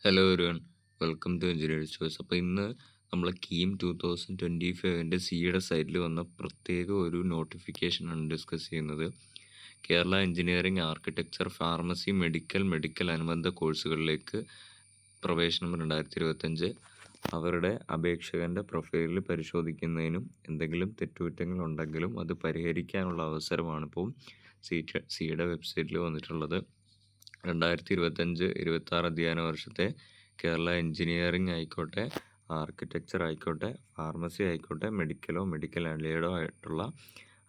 Hello everyone, welcome to engineers choice. അപ്പോൾ ഇന്ന് നമ്മൾ കീം 2025 സിയുടെ സൈറ്റിൽ വന്ന പ്രത്യേക ഒരു നോട്ടിഫിക്കേഷനാണ് ഡിസ്കസ് ചെയ്യുന്നത്. Kerala engineering, architecture, pharmacy, medical അനുബന്ധ കോഴ്സുകളിലേക്ക് പ്രവേശനം 2025 അവരുടെ അപേക്ഷകൻ്റെ പ്രൊഫൈലിൽ പരിശോധിക്കുന്നതിനും എന്തെങ്കിലും തെറ്റുകുറ്റങ്ങളുണ്ടെങ്കിലും അത് പരിഹരിക്കാനുള്ള അവസരമാണ് ഇപ്പോൾ സിയുടെ വെബ്സൈറ്റിൽ വന്നിട്ടുള്ളത്. 2025-26 അധ്യയന വർഷത്തെ കേരള എഞ്ചിനീയറിംഗ് ആയിക്കോട്ടെ, ആർക്കിടെക്ചർ ആയിക്കോട്ടെ, ഫാർമസി ആയിക്കോട്ടെ, മെഡിക്കൽ അലൈഡോ ആയിട്ടുള്ള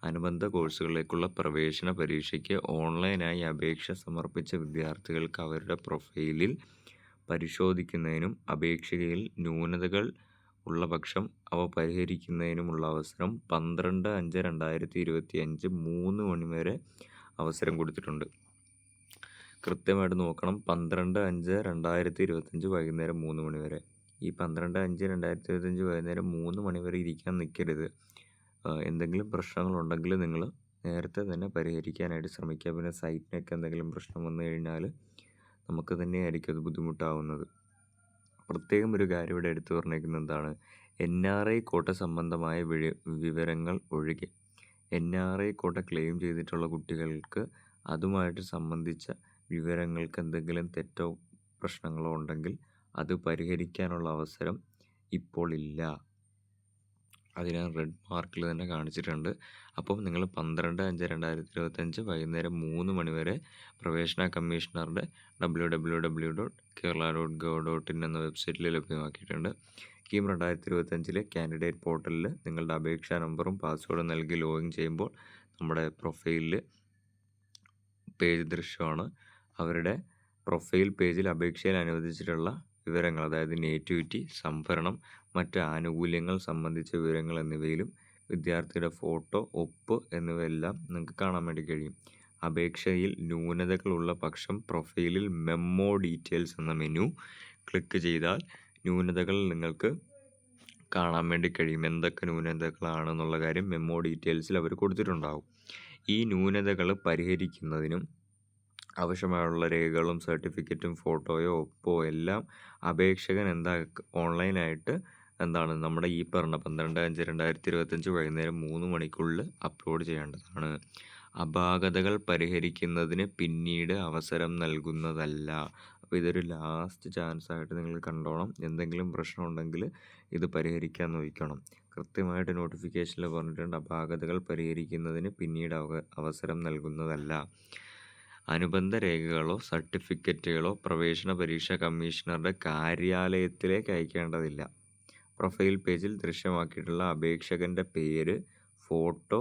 അനുബന്ധ കോഴ്സുകളിലേക്കുള്ള പ്രവേശന പരീക്ഷയ്ക്ക് ഓൺലൈനായി അപേക്ഷ സമർപ്പിച്ച വിദ്യാർത്ഥികൾക്ക് അവരുടെ പ്രൊഫൈലിൽ പരിശോധിക്കുന്നതിനും അപേക്ഷയിൽ ന്യൂനതകൾ ഉള്ള പക്ഷം അവ പരിഹരിക്കുന്നതിനുമുള്ള അവസരം 12/5/2025 3 മണി വരെ അവസരം കൊടുത്തിട്ടുണ്ട്. കൃത്യമായിട്ട് നോക്കണം. 12/5/2025 വൈകുന്നേരം 3 മണി വരെ. ഈ 12/5/2025 വൈകുന്നേരം 3 മണി വരെ ഇരിക്കാൻ നിൽക്കരുത്. എന്തെങ്കിലും പ്രശ്നങ്ങളുണ്ടെങ്കിൽ നിങ്ങൾ നേരത്തെ തന്നെ പരിഹരിക്കാനായിട്ട് ശ്രമിക്കുക. പിന്നെ സൈറ്റിനൊക്കെ എന്തെങ്കിലും പ്രശ്നം വന്നു കഴിഞ്ഞാൽ നമുക്ക് തന്നെയായിരിക്കും അത് ബുദ്ധിമുട്ടാവുന്നത്. പ്രത്യേകം ഒരു കാര്യം ഇവിടെ എടുത്തു പറഞ്ഞിരിക്കുന്നത് എന്താണ്? NRI കോട്ട സംബന്ധമായ വിവരങ്ങൾ ഒഴികെ NRI കോട്ട ക്ലെയിം ചെയ്തിട്ടുള്ള കുട്ടികൾക്ക് അതുമായിട്ട് സംബന്ധിച്ച വിവരങ്ങൾക്ക് എന്തെങ്കിലും തെറ്റോ പ്രശ്നങ്ങളോ ഉണ്ടെങ്കിൽ അത് പരിഹരിക്കാനുള്ള അവസരം ഇപ്പോൾ ഇല്ല. അതിനാണ് റെഡ് മാർക്കിൽ തന്നെ കാണിച്ചിട്ടുണ്ട്. അപ്പം നിങ്ങൾ 12/5/2025 വൈകുന്നേരം 3 മണി വരെ പ്രവേശന കമ്മീഷണറുടെ www.kerala.gov.in എന്ന വെബ്സൈറ്റിൽ ലഭ്യമാക്കിയിട്ടുണ്ട്. കീം 2025 കാൻഡിഡേറ്റ് പോർട്ടലിൽ നിങ്ങളുടെ അപേക്ഷാ നമ്പറും പാസ്വേഡും നൽകി ലോഗിൻ ചെയ്യുമ്പോൾ നമ്മുടെ പ്രൊഫൈലിൽ പേജ് ദൃശ്യമാണ്. അവരുടെ പ്രൊഫൈൽ പേജിൽ അപേക്ഷയിൽ അനുവദിച്ചിട്ടുള്ള വിവരങ്ങൾ, അതായത് നേറ്റിവിറ്റി, സംഭരണം, മറ്റ് ആനുകൂല്യങ്ങൾ സംബന്ധിച്ച വിവരങ്ങൾ എന്നിവയിലും വിദ്യാർത്ഥിയുടെ ഫോട്ടോ, ഒപ്പ് എന്നിവയെല്ലാം നിങ്ങൾക്ക് കാണാൻ വേണ്ടി കഴിയും. അപേക്ഷയിൽ ന്യൂനതകളുള്ള പക്ഷം പ്രൊഫൈലിൽ മെമ്മോ ഡീറ്റെയിൽസ് എന്ന മെനു ക്ലിക്ക് ചെയ്താൽ ന്യൂനതകൾ നിങ്ങൾക്ക് കാണാൻ വേണ്ടി കഴിയും. എന്തൊക്കെ ന്യൂനതകളാണെന്നുള്ള കാര്യം മെമ്മോ ഡീറ്റെയിൽസിൽ അവർ കൊടുത്തിട്ടുണ്ടാകും. ഈ ന്യൂനതകൾ പരിഹരിക്കുന്നതിനും ആവശ്യമായുള്ള രേഖകളും സർട്ടിഫിക്കറ്റും ഫോട്ടോയോ ഒപ്പോ എല്ലാം അപേക്ഷകൻ ഓൺലൈനായിട്ട് നമ്മുടെ ഈ പറഞ്ഞ 12/5/2025 വൈകുന്നേരം 3 മണിക്കുള്ളിൽ അപ്ലോഡ് ചെയ്യേണ്ടതാണ്. അപാകതകൾ പരിഹരിക്കുന്നതിന് പിന്നീട് അവസരം നൽകുന്നതല്ല. അപ്പോൾ ഇതൊരു ലാസ്റ്റ് ചാൻസ് ആയിട്ട് നിങ്ങൾ കണ്ടോണം. എന്തെങ്കിലും പ്രശ്നമുണ്ടെങ്കിൽ ഇത് പരിഹരിക്കാൻ നോക്കണം. കൃത്യമായിട്ട് നോട്ടിഫിക്കേഷനിൽ പറഞ്ഞിട്ടുണ്ട്, അപാകതകൾ പരിഹരിക്കുന്നതിന് പിന്നീട് അവസരം നൽകുന്നതല്ല. അനുബന്ധ രേഖകളോ സർട്ടിഫിക്കറ്റുകളോ പ്രവേശന പരീക്ഷാ കമ്മീഷണറുടെ കാര്യാലയത്തിലേക്ക് അയക്കേണ്ടതില്ല. പ്രൊഫൈൽ പേജിൽ ദൃശ്യമാക്കിയിട്ടുള്ള അപേക്ഷകൻ്റെ പേര്, ഫോട്ടോ,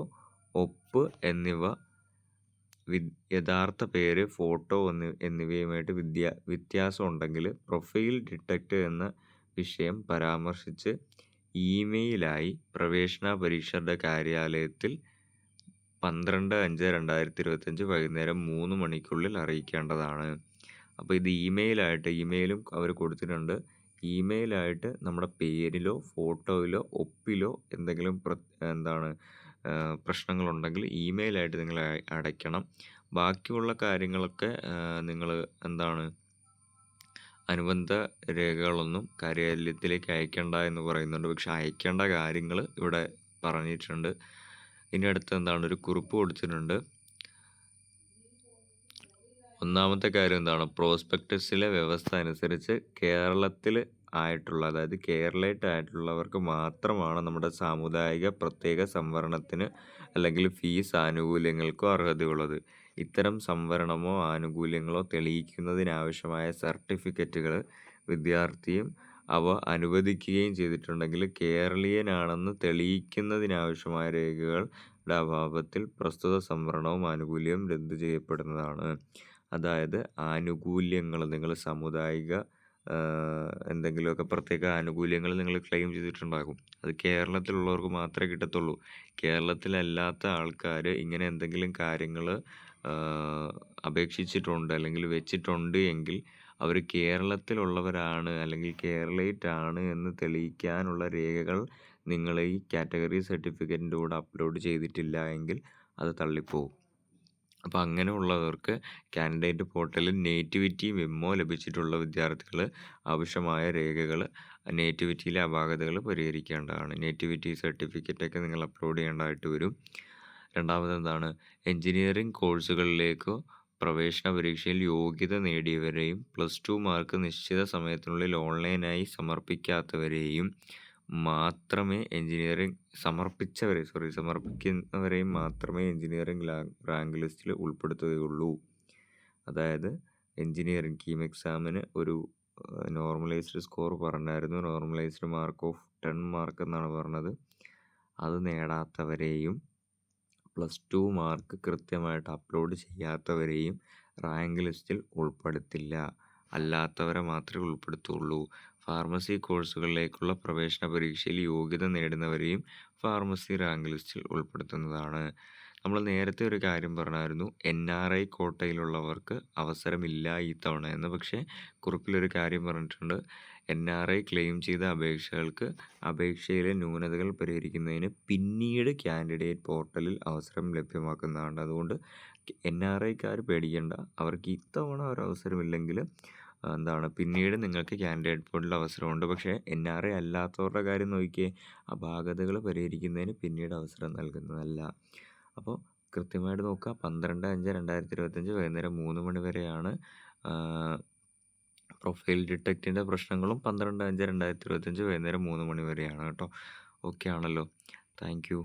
ഒപ്പ് എന്നിവ യഥാർത്ഥ പേര്, ഫോട്ടോ എന്നിവയുമായിട്ട് വ്യത്യാസം ഉണ്ടെങ്കിൽ പ്രൊഫൈൽ ഡിറ്റക്റ്റ് എന്ന വിഷയം പരാമർശിച്ച് ഇമെയിലായി പ്രവേശന പരീക്ഷയുടെ കാര്യാലയത്തിൽ 12/5/2025 വൈകുന്നേരം 3 മണിക്കുള്ളിൽ അറിയിക്കേണ്ടതാണ്. അപ്പോൾ ഇത് ഇമെയിലും അവർ കൊടുത്തിട്ടുണ്ട്. ഇമെയിലായിട്ട് നമ്മുടെ പേരിലോ ഫോട്ടോയിലോ ഒപ്പിലോ എന്തെങ്കിലും പ്രശ്നങ്ങളുണ്ടെങ്കിൽ ഇമെയിലായിട്ട് നിങ്ങൾ അടയ്ക്കണം. ബാക്കിയുള്ള കാര്യങ്ങളൊക്കെ നിങ്ങൾ അനുബന്ധ രേഖകളൊന്നും കാര്യാലയത്തിലേക്ക് അയക്കേണ്ട എന്ന് പറയുന്നുണ്ട്. പക്ഷെ അയക്കേണ്ട കാര്യങ്ങൾ ഇവിടെ പറഞ്ഞിട്ടുണ്ട്. ഇനി അടുത്ത് ഒരു കുറിപ്പ് കൊടുത്തിട്ടുണ്ട്. ഒന്നാമത്തെ കാര്യം പ്രോസ്പെക്ടസിലെ വ്യവസ്ഥ അനുസരിച്ച് കേരളത്തിൽ ആയിട്ടുള്ള, അതായത് കേരളേറ്റ് ആയിട്ടുള്ളവർക്ക് മാത്രമാണ് നമ്മുടെ സാമുദായിക പ്രത്യേക സംവരണത്തിന് അല്ലെങ്കിൽ ഫീസ് ആനുകൂല്യങ്ങൾക്കോ അർഹതയുള്ളത്. ഇത്തരം സംവരണമോ ആനുകൂല്യങ്ങളോ തെളിയിക്കുന്നതിനാവശ്യമായ സർട്ടിഫിക്കറ്റുകൾ വിദ്യാർത്ഥിയും അവ അനുവദിക്കുകയും ചെയ്തിട്ടുണ്ടെങ്കിൽ കേരളീയനാണെന്ന് തെളിയിക്കുന്നതിനാവശ്യമായ രേഖകളുടെ അഭാവത്തിൽ പ്രസ്തുത സംവരണവും ആനുകൂല്യവും റദ്ദു ചെയ്യപ്പെടുന്നതാണ്. അതായത് ആനുകൂല്യങ്ങൾ, നിങ്ങൾ സാമുദായിക എന്തെങ്കിലുമൊക്കെ പ്രത്യേക ആനുകൂല്യങ്ങൾ നിങ്ങൾ ക്ലെയിം ചെയ്തിട്ടുണ്ടാകും. അത് കേരളത്തിലുള്ളവർക്ക് മാത്രമേ കിട്ടത്തുള്ളൂ. കേരളത്തിലല്ലാത്ത ആൾക്കാർ ഇങ്ങനെ എന്തെങ്കിലും കാര്യങ്ങൾ അപേക്ഷിച്ചിട്ടുണ്ട് അല്ലെങ്കിൽ വെച്ചിട്ടുണ്ട് എങ്കിൽ അവർ കേരളത്തിലുള്ളവരാണ് അല്ലെങ്കിൽ കേരളേറ്റ് ആണ് എന്ന് തെളിയിക്കാനുള്ള രേഖകൾ നിങ്ങൾ ഈ കാറ്റഗറി സർട്ടിഫിക്കറ്റിൻ്റെ കൂടെ അപ്ലോഡ് ചെയ്തിട്ടില്ല എങ്കിൽ അത് തള്ളിപ്പോവും. അപ്പോൾ അങ്ങനെയുള്ളവർക്ക് കാൻഡിഡേറ്റ് പോർട്ടലിൽ നേറ്റിവിറ്റി മെമ്മോ ലഭിച്ചിട്ടുള്ള വിദ്യാർത്ഥികൾ ആവശ്യമായ രേഖകൾ, നേറ്റിവിറ്റിയിലെ അപാകതകൾ പരിഹരിക്കേണ്ടതാണ്. നേറ്റിവിറ്റി സർട്ടിഫിക്കറ്റൊക്കെ നിങ്ങൾ അപ്ലോഡ് ചെയ്യേണ്ടതായിട്ട് വരും. രണ്ടാമതെന്താണ്, എഞ്ചിനീയറിംഗ് കോഴ്സുകളിലേക്കോ പ്രവേശന പരീക്ഷയിൽ യോഗ്യത നേടിയവരെയും +2 മാർക്ക് നിശ്ചിത സമയത്തിനുള്ളിൽ ഓൺലൈനായി സമർപ്പിക്കാത്തവരെയും മാത്രമേ സമർപ്പിക്കുന്നവരെയും മാത്രമേ എഞ്ചിനീയറിംഗ് റാങ്ക് ലിസ്റ്റിൽ ഉൾപ്പെടുത്തുകയുള്ളൂ. അതായത് എഞ്ചിനീയറിംഗ് കീം എക്സാമിന് ഒരു നോർമലൈസ്ഡ് സ്കോർ പറഞ്ഞായിരുന്നു. നോർമലൈസ്ഡ് മാർക്ക് ഓഫ് 10 മാർക്ക് എന്നാണ് പറഞ്ഞത്. അത് നേടാത്തവരെയും +2 മാർക്ക് കൃത്യമായിട്ട് അപ്ലോഡ് ചെയ്യാത്തവരെയും റാങ്ക് ലിസ്റ്റിൽ ഉൾപ്പെടുത്തില്ല. അല്ലാത്തവരെ മാത്രമേ ഉൾപ്പെടുത്തുള്ളൂ. ഫാർമസി കോഴ്സുകളിലേക്കുള്ള പ്രവേശന പരീക്ഷയിൽ യോഗ്യത നേടുന്നവരെയും ഫാർമസി റാങ്ക് ലിസ്റ്റിൽ ഉൾപ്പെടുത്തുന്നതാണ്. നമ്മൾ നേരത്തെ ഒരു കാര്യം പറഞ്ഞായിരുന്നു, NRI കോട്ടയിലുള്ളവർക്ക് അവസരമില്ല ഈ തവണ എന്ന്. പക്ഷേ കുറിപ്പിലൊരു കാര്യം പറഞ്ഞിട്ടുണ്ട്, NRI ക്ലെയിം ചെയ്ത അപേക്ഷയിലെ ന്യൂനതകൾ പരിഹരിക്കുന്നതിന് പിന്നീട് കാൻഡിഡേറ്റ് പോർട്ടലിൽ അവസരം ലഭ്യമാക്കുന്നതാണ്. അതുകൊണ്ട് NRIക്കാർ പേടിക്കേണ്ട. അവർക്ക് ഇത്തവണ ഒരു അവസരമില്ലെങ്കിൽ പിന്നീട് നിങ്ങൾക്ക് കാൻഡിഡേറ്റ് പോർട്ടലിൽ അവസരമുണ്ട്. പക്ഷേ NRI അല്ലാത്തവരുടെ കാര്യം നോക്കിയേ, അപാകതകൾ പരിഹരിക്കുന്നതിന് പിന്നീട് അവസരം നൽകുന്നതല്ല. അപ്പോൾ കൃത്യമായിട്ട് നോക്കുക. 12/5/2025 വൈകുന്നേരം 3 മണി വരെയാണ് പ്രൊഫൈൽ ഡിറ്റക്റ്റിൻ്റെ പ്രശ്നങ്ങളും. 12/5/2025 വൈകുന്നേരം 3 മണി വരെയാണ് കേട്ടോ. ഓക്കെ ആണല്ലോ. Thank you.